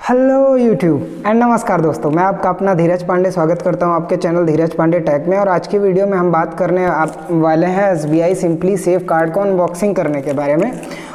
Hello YouTube and नमस्कार दोस्तों, मैं आपका अपना धीरज पांडे स्वागत करता हूं आपके चैनल धीरज पांडे टेक में। और आज की वीडियो में हम बात करने वाले हैं SBI सिंपली सेव कार्ड को अनबॉक्सिंग करने के बारे में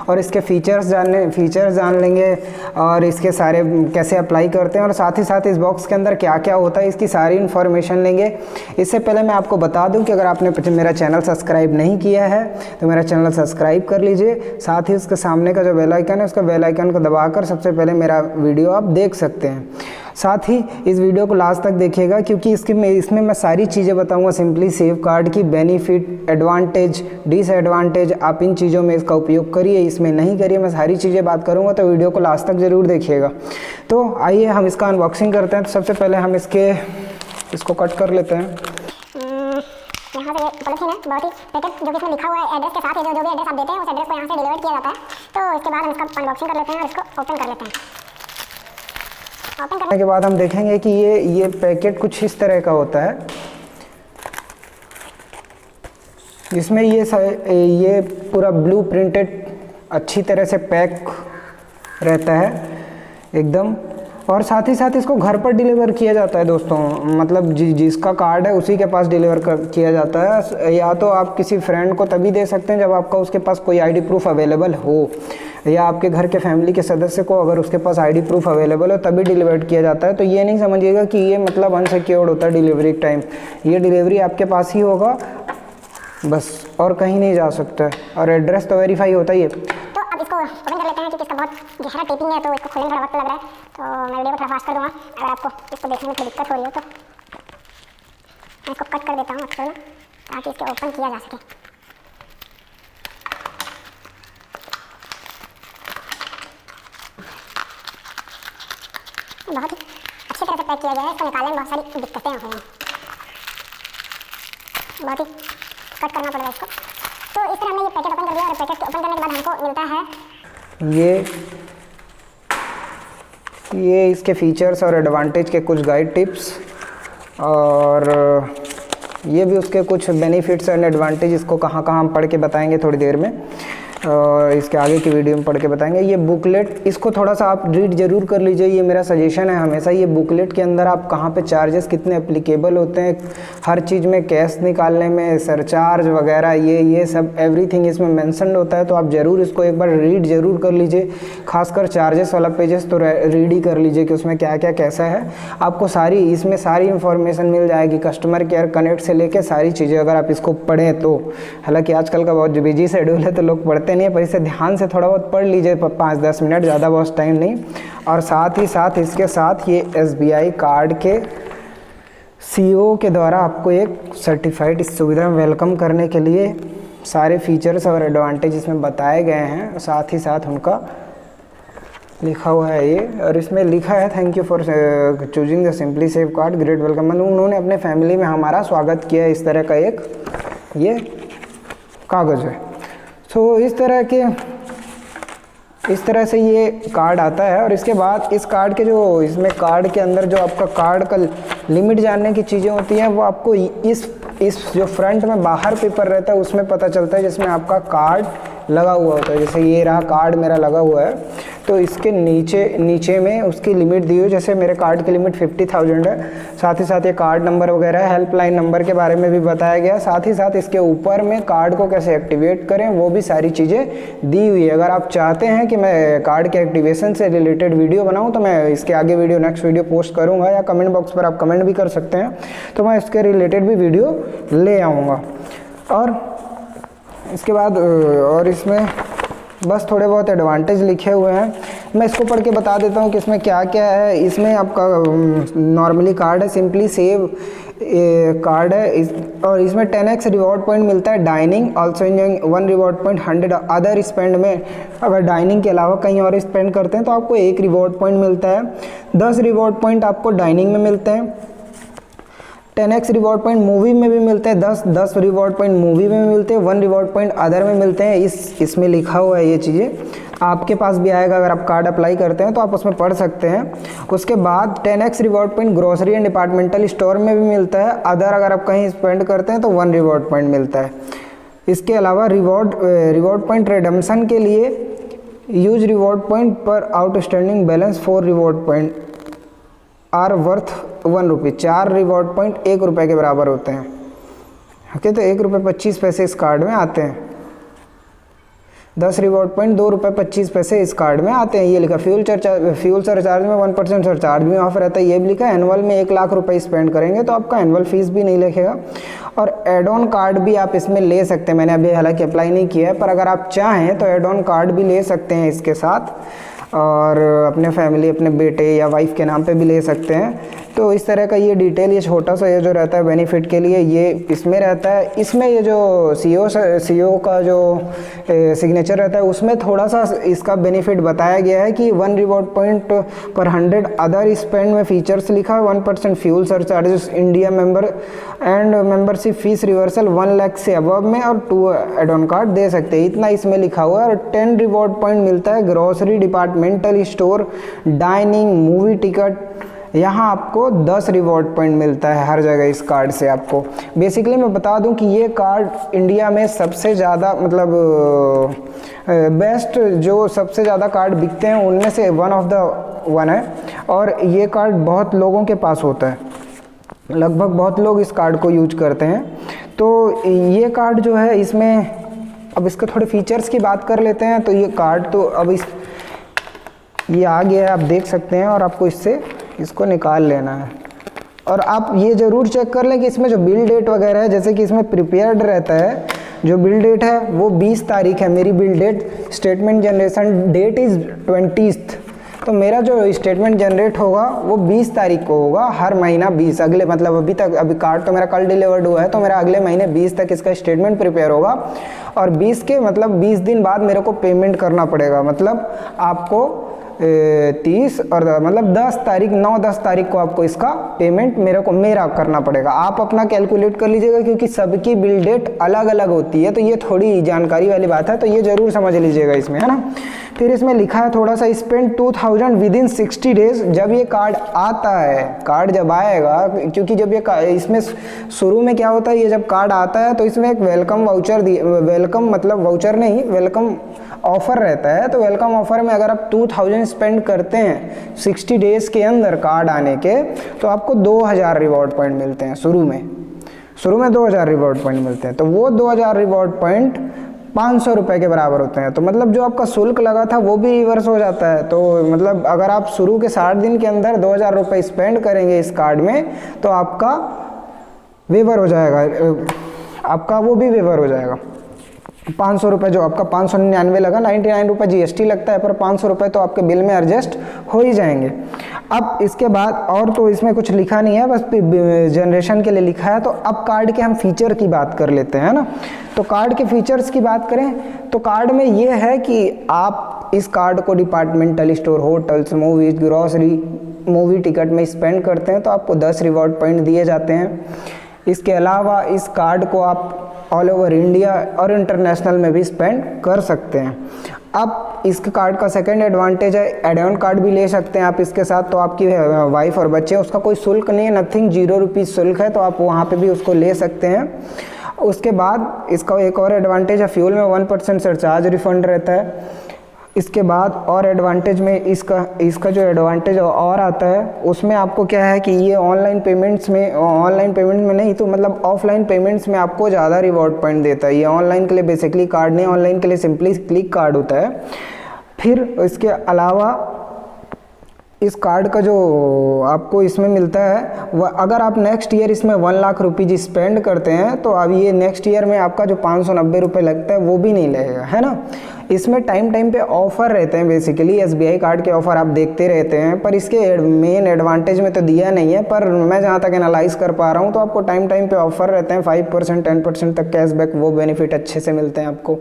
और इसके फीचर्स जान लेंगे और इसके सारे कैसे अप्लाई करते हैं और साथ ही साथ इस बॉक्स के अंदर क्या क्या होता है इसकी सारी इन्फॉर्मेशन लेंगे। इससे पहले मैं आपको बता दूं कि अगर आपने मेरा चैनल सब्सक्राइब नहीं किया है तो मेरा चैनल सब्सक्राइब कर लीजिए। साथ ही उसके सामने का जो बेल आइकन है उसका बेल आइकन को दबाकर सबसे पहले मेरा वीडियो आप देख सकते हैं। साथ ही इस वीडियो को लास्ट तक देखिएगा क्योंकि इसमें मैं सारी चीज़ें बताऊंगा सिंपली सेव कार्ड की बेनिफिट, एडवांटेज, डिसएडवांटेज। आप इन चीज़ों में इसका उपयोग करिए, इसमें नहीं करिए, मैं सारी चीज़ें बात करूंगा, तो वीडियो को लास्ट तक ज़रूर देखिएगा। तो आइए हम इसका अनबॉक्सिंग करते हैं। तो सबसे पहले हम इसको कट कर लेते हैं। यहाँ से पॉलिथीन है बहुत ही पैकेट जो कि इसमें लिखा हुआ है एड्रेस के साथ है, जो भी एड्रेस आप देते हैं उस एड्रेस को यहाँ से डिलीवर किया जाता है। तो इसके बाद हम इसका अनबॉक्सिंग कर लेते हैं और इसको ओपन कर लेते हैं। ओपन करने के बाद हम देखेंगे कि ये पैकेट कुछ इस तरह का होता है, जिसमें ये पूरा ब्लू प्रिंटेड अच्छी तरह से पैक रहता है एकदम। और साथ ही साथ इसको घर पर डिलीवर किया जाता है दोस्तों, मतलब जिसका कार्ड है उसी के पास डिलीवर किया जाता है। या तो आप किसी फ्रेंड को तभी दे सकते हैं जब आपका उसके पास कोई आईडी प्रूफ अवेलेबल हो, या आपके घर के फैमिली के सदस्य को अगर उसके पास आईडी प्रूफ अवेलेबल हो तभी डिलीवर किया जाता है। तो ये नहीं समझिएगा कि ये मतलब अनसिक्योर्ड होता है डिलीवरी टाइम। ये डिलीवरी आपके पास ही होगा बस, और कहीं नहीं जा सकता है। और एड्रेस तो वेरीफाई होता ही है। तो अब इसको ओपन कर लेते हैं क्योंकि इसका बहुत गहरा टेपिंग है तो इसको खोलने में थोड़ा वक्त लग रहा है। तो मैं वीडियो को थोड़ा फास्ट कर दूँगा। अगर आपको इसको देखने में थोड़ी दिक्कत हो रही हो तो मैं इसको कट कर देता हूँ अक्सर में, ताकि इसको ओपन किया जा सके। बहुत ही अच्छी तरह से पैक किया गया है। इसको निकालने में बहुत सारी दिक्कतें हो रही हैं, बहुत ही कट करना पड़ेगा इसको। तो इस तरह हमने ये पैकेट ओपन कर दिया और पैकेट ओपन करने के बाद हमको मिलता है ये इसके फीचर्स और एडवांटेज के कुछ गाइड टिप्स, और ये भी उसके कुछ बेनिफिट्स एंड एडवांटेज। इसको कहाँ हम पढ़ के बताएंगे थोड़ी देर में, और इसके आगे की वीडियो में पढ़ के बताएंगे। ये बुकलेट, इसको थोड़ा सा आप रीड जरूर कर लीजिए, ये मेरा सजेशन है हमेशा। ये बुकलेट के अंदर आप कहाँ पे चार्जेस कितने एप्लीकेबल होते हैं, हर चीज़ में कैश निकालने में सरचार्ज वगैरह, ये सब एवरीथिंग इसमें मेंशन होता है। तो आप ज़रूर इसको एक बार रीड ज़रूर कर लीजिए, खासकर चार्जेस वाला पेजेस तो रीड ही कर लीजिए कि उसमें क्या क्या कैसा है। आपको इसमें सारी इन्फॉर्मेशन मिल जाएगी, कस्टमर केयर कनेक्ट से लेके सारी चीज़ें, अगर आप इसको पढ़ें तो। हालाँकि आजकल का बहुत बिजी शेड्यूल है तो लोग पढ़ते नहीं है, पर इसे ध्यान से थोड़ा बहुत पढ़ लीजिए, 5-10 मिनट, ज़्यादा बहुत टाइम नहीं। और साथ ही साथ इसके साथ ये SBI कार्ड के CEO के द्वारा आपको एक सर्टिफाइड इस सुविधा में वेलकम करने के लिए सारे फीचर्स और एडवांटेज इसमें बताए गए हैं। साथ ही साथ उनका लिखा हुआ है ये, और इसमें लिखा है thank you for choosing the simply save card, great welcome. मतलब उन्होंने अपने फैमिली में हमारा स्वागत किया, इस तरह का एक ये कागज़ है। तो इस तरह से ये कार्ड आता है। और इसके बाद इस कार्ड के इसमें कार्ड के अंदर जो आपका कार्ड का लिमिट जानने की चीज़ें होती हैं वो आपको इस जो फ्रंट में बाहर पेपर रहता है उसमें पता चलता है, जिसमें आपका कार्ड लगा हुआ होता है। जैसे ये रहा कार्ड मेरा लगा हुआ है, तो इसके नीचे में उसकी लिमिट दी हुई, जैसे मेरे कार्ड की लिमिट 50,000 है। साथ ही साथ ये कार्ड नंबर वगैरह, हेल्पलाइन नंबर के बारे में भी बताया गया। साथ ही साथ इसके ऊपर में कार्ड को कैसे एक्टिवेट करें वो भी सारी चीज़ें दी हुई है। अगर आप चाहते हैं कि मैं कार्ड के एक्टिवेशन से रिलेटेड वीडियो बनाऊँ तो मैं इसके आगे नेक्स्ट वीडियो पोस्ट करूँगा, या कमेंट बॉक्स पर आप कमेंट भी कर सकते हैं, तो मैं इसके रिलेटेड भी वीडियो ले आऊँगा। और इसके बाद और इसमें बस थोड़े बहुत एडवांटेज लिखे हुए हैं, मैं इसको पढ़ के बता देता हूँ कि इसमें क्या क्या है। इसमें आपका नॉर्मली कार्ड है, सिंपली सेव कार्ड है, और इसमें 10x रिवॉर्ड पॉइंट मिलता है dining, also enjoying 1 reward point 100 other spend में। अगर डाइनिंग के अलावा कहीं और स्पेंड करते हैं तो आपको 1 रिवॉर्ड पॉइंट मिलता है। 10 रिवॉर्ड पॉइंट आपको डाइनिंग में मिलते हैं। 10x रिवॉर्ड पॉइंट मूवी में भी मिलते हैं, 10 रिवॉर्ड पॉइंट मूवी में मिलते हैं, 1 रिवॉर्ड पॉइंट अदर में मिलते हैं। इसमें लिखा हुआ है, ये चीज़ें आपके पास भी आएगा, अगर आप कार्ड अप्लाई करते हैं तो आप उसमें पढ़ सकते हैं। उसके बाद 10x reward point grocery and departmental store में भी मिलता है। अदर अगर आप कहीं स्पेंड करते हैं तो 1 रिवॉर्ड पॉइंट मिलता है। इसके अलावा रिवॉर्ड पॉइंट रिडम्पशन के लिए यूज रिवॉर्ड पॉइंट पर outstanding balance 4 reward point are worth 1 रुपये। 4 रिवॉर्ड पॉइंट 1 रुपये के बराबर होते हैं। ओके, तो 1 रुपये 25 पैसे इस कार्ड में आते हैं। 10 रिवॉर्ड पॉइंट 2 रुपये 25 पैसे इस कार्ड में आते हैं। ये लिखा फ्यूल सरचार्ज में 1% सरचार्ज भी ऑफ रहता है। ये भी लिखा एनुअल में 1 लाख रुपए स्पेंड करेंगे तो आपका एनुअल फीस भी नहीं लिखेगा। और एड ऑन कार्ड भी आप इसमें ले सकते हैं। मैंने अभी हालांकि अप्लाई नहीं किया है, पर अगर आप चाहें तो एड ऑन कार्ड भी ले सकते हैं इसके साथ, और अपने फैमिली, अपने बेटे या वाइफ के नाम पे भी ले सकते हैं। तो इस तरह का ये डिटेल, ये छोटा सा ये जो रहता है बेनिफिट के लिए, ये इसमें रहता है। इसमें ये जो सीईओ का जो सिग्नेचर रहता है उसमें थोड़ा सा इसका बेनिफिट बताया गया है कि 1 रिवॉर्ड पॉइंट पर 100 अदर स्पेंड में फीचर्स लिखा है। 1% fuel surcharges, India member and membership fees reversal 1 lakh से अबव में, और 2 एड ऑन कार्ड दे सकते हैं। इतना इसमें लिखा हुआ है। और 10 रिवॉर्ड पॉइंट मिलता है grocery, departmental store, dining, movie ticket. यहाँ आपको 10 रिवॉर्ड पॉइंट मिलता है हर जगह इस कार्ड से आपको। बेसिकली मैं बता दूं कि ये कार्ड इंडिया में सबसे ज़्यादा मतलब बेस्ट, जो सबसे ज़्यादा कार्ड बिकते हैं उनमें से वन है। और ये कार्ड बहुत लोगों के पास होता है, लगभग बहुत लोग इस कार्ड को यूज करते हैं। तो ये कार्ड जो है, इसमें अब इसके थोड़े फीचर्स की बात कर लेते हैं। तो ये कार्ड तो अब ये आ गया है, आप देख सकते हैं, और आपको इसको निकाल लेना है। और आप ये ज़रूर चेक कर लें कि इसमें जो बिल डेट वगैरह है, जैसे कि इसमें प्रिपेयर्ड रहता है, जो बिल डेट है वो 20 तारीख है। मेरी bill date, statement generation date is 20th, तो मेरा जो स्टेटमेंट जनरेट होगा वो 20 तारीख को होगा, हर महीना 20। अगले मतलब अभी कार्ड तो मेरा कल डिलीवर्ड हुआ है, तो मेरा अगले महीने 20 तक इसका स्टेटमेंट प्रिपेयर होगा। और 20 के मतलब 20 दिन बाद मेरे को पेमेंट करना पड़ेगा। मतलब आपको 30 और मतलब 10 तारीख को आपको इसका पेमेंट मेरा करना पड़ेगा। आप अपना कैलकुलेट कर लीजिएगा, क्योंकि सबकी बिल डेट अलग अलग होती है, तो ये थोड़ी जानकारी वाली बात है, तो ये ज़रूर समझ लीजिएगा इसमें, है ना। फिर इसमें लिखा है थोड़ा सा, स्पेंड 2000 विदिन 60 डेज। जब ये कार्ड आता है, कार्ड जब आएगा, क्योंकि जब ये इसमें शुरू में क्या होता है, ये जब कार्ड आता है तो इसमें एक वेलकम ऑफ़र रहता है। तो वेलकम ऑफ़र में अगर आप 2000 स्पेंड करते हैं 60 डेज़ के अंदर कार्ड आने के, तो आपको 2000 रिवॉर्ड पॉइंट मिलते हैं। शुरू में 2000 रिवॉर्ड पॉइंट मिलते हैं। तो वो 2000 रिवॉर्ड पॉइंट 500 रुपये के बराबर होते हैं। तो मतलब जो आपका शुल्क लगा था वो भी रिवर्स हो जाता है। तो मतलब अगर आप शुरू के 60 दिन के अंदर 2000 रुपये स्पेंड करेंगे इस कार्ड में, तो आपका वेवर हो जाएगा, आपका वो भी वेवर हो जाएगा। 500 रुपये जो आपका 599 लगा, 99 रुपये GST लगता है, पर 500 रुपये तो आपके बिल में एडजस्ट हो ही जाएंगे। अब इसके बाद और तो इसमें कुछ लिखा नहीं है, बस जनरेशन के लिए लिखा है। तो अब कार्ड के हम फीचर की बात कर लेते हैं ना। तो कार्ड के फीचर्स की बात करें तो कार्ड में ये है कि आप इस कार्ड को departmental store, hotels, movies, grocery, movie ticket में स्पेंड करते हैं तो आपको 10 रिवॉर्ड पॉइंट दिए जाते हैं। इसके अलावा इस कार्ड को आप ऑल ओवर इंडिया और इंटरनेशनल में भी स्पेंड कर सकते हैं। अब इसके कार्ड का सेकंड एडवांटेज है, एड ऑन कार्ड भी ले सकते हैं आप इसके साथ। तो आपकी वाइफ और बच्चे, उसका कोई शुल्क नहीं है, नथिंग, 0 रुपीज़ शुल्क है, तो आप वहाँ पे भी उसको ले सकते हैं। उसके बाद इसका एक और एडवांटेज है, फ्यूल में 1% सरचार्ज रिफंड रहता है। इसके बाद और एडवांटेज में इसका जो एडवांटेज और आता है उसमें आपको क्या है कि ये ऑनलाइन पेमेंट में नहीं, तो मतलब ऑफलाइन पेमेंट्स में आपको ज़्यादा रिवॉर्ड पॉइंट देता है। ये ऑनलाइन के लिए बेसिकली कार्ड नहीं, ऑनलाइन के लिए सिंपली क्लिक कार्ड होता है। फिर इसके अलावा इस कार्ड का जो आपको इसमें मिलता है, वह अगर आप नेक्स्ट ईयर इसमें 1 लाख रुपीज़ स्पेंड करते हैं तो अब ये नेक्स्ट ईयर में आपका जो 590 रुपये लगता है वो भी नहीं लगेगा, है ना। इसमें टाइम पे ऑफ़र रहते हैं, बेसिकली SBI कार्ड के ऑफ़र आप देखते रहते हैं, पर इसके मेन एडवांटेज में तो दिया नहीं है। पर मैं जहाँ तक एनालाइज कर पा रहा हूँ तो आपको टाइम पे ऑफ़र रहते हैं, 5% 10% तक कैशबैक, वो बेनिफिट अच्छे से मिलते हैं आपको।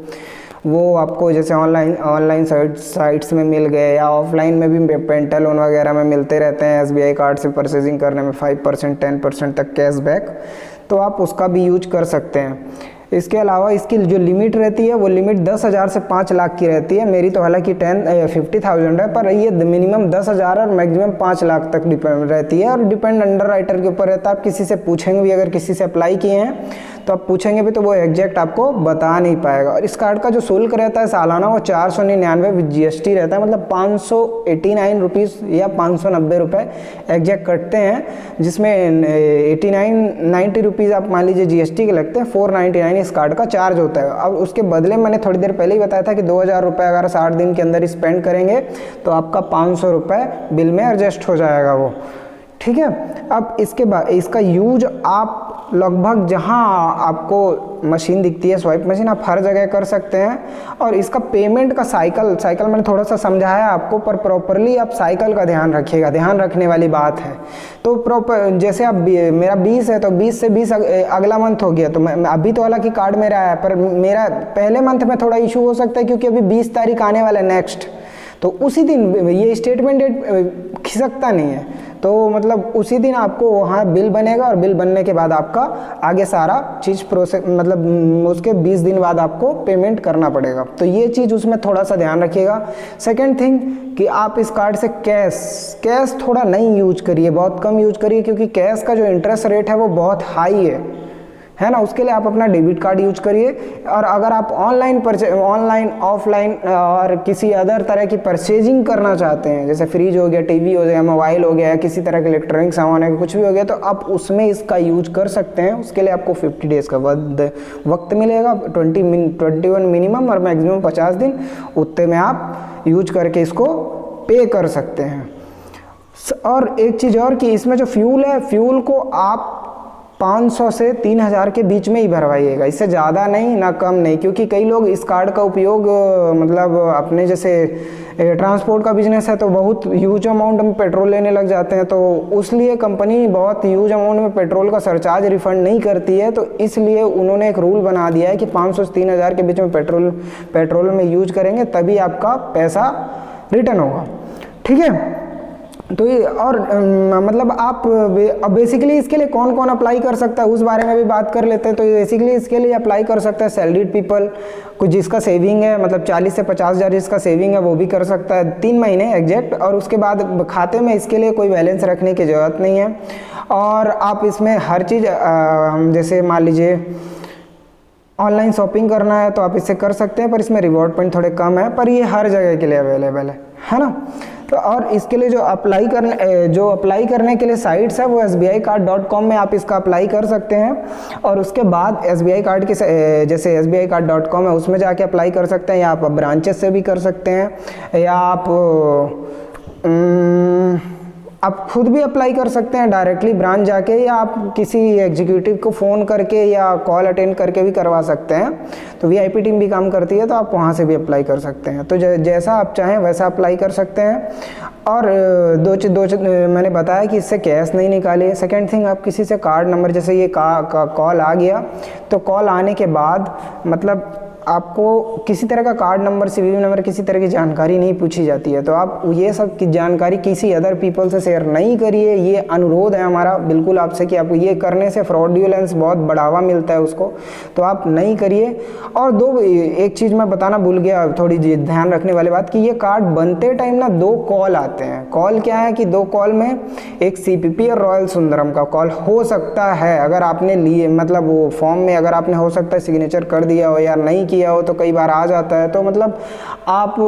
वो आपको जैसे ऑनलाइन साइट्स में मिल गए या ऑफलाइन में भी पेंटल लोन वगैरह में मिलते रहते हैं। SBI कार्ड से परचेजिंग करने में 5% 10% तक कैशबैक, तो आप उसका भी यूज कर सकते हैं। इसके अलावा इसकी जो लिमिट रहती है वो लिमिट 10,000 से 5 लाख की रहती है। मेरी तो हालांकि 50,000 है, पर ये मिनिमम 10,000 और मैक्सिमम 5 लाख तक डिपेंड रहती है, और डिपेंड अंडर राइटर के ऊपर रहता है। आप किसी से पूछेंगे भी, अगर किसी से अप्लाई किए हैं तो आप पूछेंगे भी तो वो एग्जैक्ट आपको बता नहीं पाएगा। और इस कार्ड का जो शुल्क रहता है सालाना वो 499 विद GST रहता है, मतलब 589 रुपीज़ या 590 रुपये एग्जैक्ट कटते हैं, जिसमें 90 रुपीज़ आप मान लीजिए GST के लगते हैं, 499 इस कार्ड का चार्ज होता है। अब उसके बदले मैंने थोड़ी देर पहले ही बताया था कि 2000 रुपये अगर 60 दिन के अंदर स्पेंड करेंगे तो आपका 500 रुपये बिल में एडजस्ट हो जाएगा वो, ठीक है। अब इसके बाद इसका यूज आप लगभग जहां आपको मशीन दिखती है स्वाइप मशीन, आप हर जगह कर सकते हैं। और इसका पेमेंट का साइकिल मैंने थोड़ा सा समझाया आपको, पर प्रॉपरली आप साइकिल का ध्यान रखिएगा, ध्यान रखने वाली बात है। तो प्रॉपर जैसे आप मेरा 20 है तो 20 से 20 अगला मंथ हो गया, तो मैं अभी तो हालांकि कार्ड मेरा है, पर मेरा पहले मंथ में थोड़ा इशू हो सकता है क्योंकि अभी 20 तारीख आने वाला है नेक्स्ट, तो उसी दिन ये स्टेटमेंट डेट खिसकता नहीं है, तो मतलब उसी दिन आपको वहाँ बिल बनेगा और बिल बनने के बाद आपका आगे सारा चीज़ प्रोसेस, मतलब उसके 20 दिन बाद आपको पेमेंट करना पड़ेगा। तो ये चीज़ उसमें थोड़ा सा ध्यान रखिएगा। सेकंड थिंग कि आप इस कार्ड से कैश थोड़ा नहीं यूज करिए, बहुत कम यूज करिए, क्योंकि कैश का जो इंटरेस्ट रेट है वो बहुत हाई है ना। उसके लिए आप अपना डेबिट कार्ड यूज करिए। और अगर आप ऑनलाइन ऑफलाइन और किसी अदर तरह की परचेजिंग करना चाहते हैं, जैसे फ्रिज हो गया, टीवी हो गया, मोबाइल हो गया, किसी तरह के इलेक्ट्रॉनिक सामान है, कुछ भी हो गया, तो आप उसमें इसका यूज कर सकते हैं। उसके लिए आपको 50 डेज़ का वक्त मिलेगा, 21 मिनिमम और मैक्सिमम 50 दिन, उतने में आप यूज करके इसको पे कर सकते हैं। और एक चीज़ और कि इसमें जो फ्यूल है, फ्यूल को आप 500 से 3000 के बीच में ही भरवाइएगा, इससे ज़्यादा नहीं ना कम नहीं, क्योंकि कई लोग इस कार्ड का उपयोग मतलब अपने जैसे ट्रांसपोर्ट का बिजनेस है तो बहुत ह्यूज अमाउंट में पेट्रोल लेने लग जाते हैं, तो उसलिए कंपनी बहुत ह्यूज अमाउंट में पेट्रोल का सरचार्ज रिफंड नहीं करती है। तो इसलिए उन्होंने एक रूल बना दिया है कि 500 से 3000 के बीच में पेट्रोल में यूज करेंगे तभी आपका पैसा रिटर्न होगा, ठीक है। तो ये और मतलब आप बेसिकली इसके लिए कौन कौन अप्लाई कर सकता है उस बारे में भी बात कर लेते हैं। तो बेसिकली इसके लिए अप्लाई कर सकता है सैलरीड पीपल, कुछ जिसका सेविंग है, मतलब 40 से 50 हज़ार जिसका सेविंग है वो भी कर सकता है 3 महीने एग्जैक्ट, और उसके बाद खाते में इसके लिए कोई बैलेंस रखने की ज़रूरत नहीं है। और आप इसमें हर चीज़ जैसे मान लीजिए ऑनलाइन शॉपिंग करना है तो आप इससे कर सकते हैं, पर इसमें रिवॉर्ड पॉइंट थोड़े कम है, पर ये हर जगह के लिए अवेलेबल है ना। तो और इसके लिए जो अप्लाई करने के लिए साइट्स है वो sbicard.com में आप इसका अप्लाई कर सकते हैं। और उसके बाद SBI कार्ड के जैसे sbicard.com है उसमें जाके अप्लाई कर सकते हैं, या आप ब्रांचेस से भी कर सकते हैं, या आप खुद भी अप्लाई कर सकते हैं डायरेक्टली ब्रांच जाके, या आप किसी एग्जीक्यूटिव को फ़ोन करके या कॉल अटेंड करके भी करवा सकते हैं। तो VIP टीम भी काम करती है तो आप वहाँ से भी अप्लाई कर सकते हैं। तो जैसा आप चाहें वैसा अप्लाई कर सकते हैं। और मैंने बताया कि इससे कैश नहीं निकालिए। सेकेंड थिंग, आप किसी से कार्ड नंबर, जैसे ये कॉल आ गया तो कॉल आने के बाद मतलब आपको किसी तरह का कार्ड नंबर, CVV नंबर, किसी तरह की जानकारी नहीं पूछी जाती है। तो आप ये सब की जानकारी किसी अदर पीपल से शेयर नहीं करिए, ये अनुरोध है हमारा बिल्कुल आपसे कि आपको ये करने से फ्रॉडुलेंस बहुत बढ़ावा मिलता है उसको, तो आप नहीं करिए। और एक चीज़ मैं बताना भूल गया, थोड़ी ध्यान रखने वाली बात, कि ये कार्ड बनते टाइम ना 2 कॉल आते हैं। कॉल क्या है कि 2 कॉल में एक CPP और रॉयल सुंदरम का कॉल हो सकता है, अगर आपने लिए मतलब वो फॉर्म में अगर आपने हो सकता है सिग्नेचर कर दिया हो या नहीं किया हो तो कई बार आ जाता है। तो मतलब आप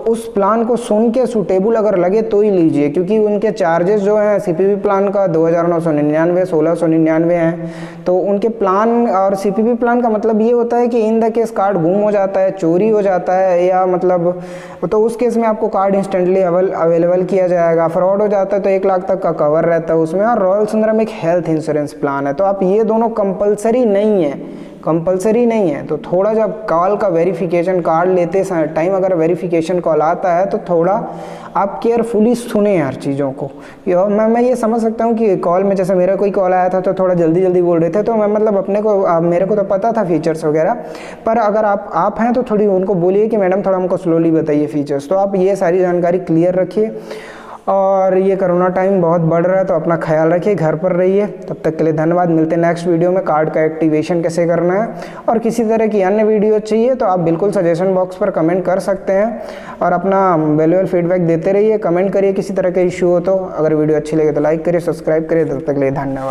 उस प्लान को सुन के सूटेबल अगर लगे तो ही लीजिए, क्योंकि उनके चार्जेस जो हैं CPP प्लान का 2999 1699 हैं। तो उनके प्लान और CPP प्लान का मतलब ये होता है कि इन द केस कार्ड गुम हो जाता है, चोरी हो जाता है, या मतलब तो उस केस में आपको कार्ड इंस्टेंटली अवेलेबल किया जाएगा। फ्रॉड हो जाता है तो 1 लाख तक का कवर रहता है उसमें। और रॉयल सुंदरम एक हेल्थ इंश्योरेंस प्लान है, तो आप ये दोनों कंपलसरी नहीं है। तो थोड़ा जब कॉल का वेरिफिकेशन कार्ड लेते टाइम अगर वेरिफिकेशन कॉल आता है तो थोड़ा आप केयरफुली सुने हर चीज़ों को। मैं ये समझ सकता हूँ कि कॉल में जैसे मेरा कोई कॉल आया था तो थोड़ा जल्दी बोल रहे थे, तो मैं मतलब मेरे को तो पता था फीचर्स वगैरह, पर अगर आप हैं तो थोड़ी उनको बोलिए कि मैडम थोड़ा हमको स्लोली बताइए फीचर्स। तो आप ये सारी जानकारी क्लियर रखिए। और ये कोरोना टाइम बहुत बढ़ रहा है तो अपना ख्याल रखिए, घर पर रहिए। तब तक के लिए धन्यवाद। मिलते हैं नेक्स्ट वीडियो में, कार्ड का एक्टिवेशन कैसे करना है। और किसी तरह की अन्य वीडियो चाहिए तो आप बिल्कुल सजेशन बॉक्स पर कमेंट कर सकते हैं और अपना वैल्यूएबल फीडबैक देते रहिए, कमेंट करिए किसी तरह का इशू हो तो। अगर वीडियो अच्छी लगे तो लाइक करिए, सब्सक्राइब करिए। तब तक के लिए धन्यवाद।